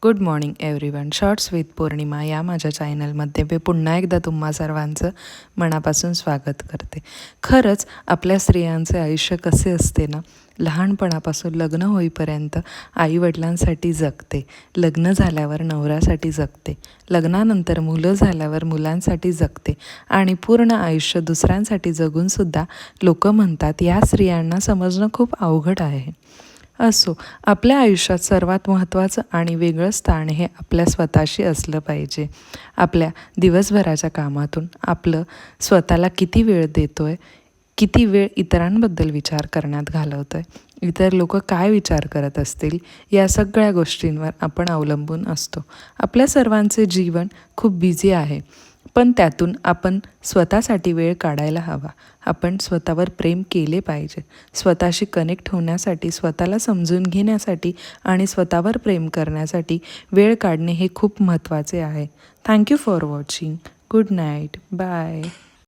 Good morning everyone. Shorts with Pournima या माझ्या चॅनलमध्ये मी पुन्हा एकदा तुम्हा सर्वांचं मनापासून स्वागत करते. खरंच आपल्या स्त्रियांचे आयुष्य कसे असते ना, लहानपणापासून लग्न होईपर्यंत आईवडिलांसाठी जगते, लग्न झाल्यावर नवऱ्यासाठी जगते, लग्नानंतर मुलं झाल्यावर मुलांसाठी जगते आणि पूर्ण आयुष्य दुसऱ्यांसाठी जगूनसुद्धा लोक म्हणतात या स्त्रियांना समजणं खूप अवघड आहे. असो, आपल्या आयुष्यात सर्वात महत्त्वाचं आणि वेगळं स्थान हे आपल्या स्वतःशी असलं पाहिजे. आपल्या दिवसभराच्या कामातून आपलं स्वतःला किती वेळ देतो आहे, किती वेळ इतरांबद्दल विचार करण्यात घालवतो आहे, इतर लोक काय विचार करत असतील, या सगळ्या गोष्टींवर आपण अवलंबून असतो. आपल्या सर्वांचे जीवन खूप बिझी आहे, पण त्यातून आपण स्वतःसाठी वेळ काढायला हवा. आपण स्वतःवर प्रेम केले पाहिजे. स्वतःशी कनेक्ट होण्यासाठी, स्वतःला समजून घेण्यासाठी आणि स्वतःवर प्रेम करण्यासाठी वेळ काढणे हे खूप महत्त्वाचे आहे. Thank you for watching. Good night. Bye.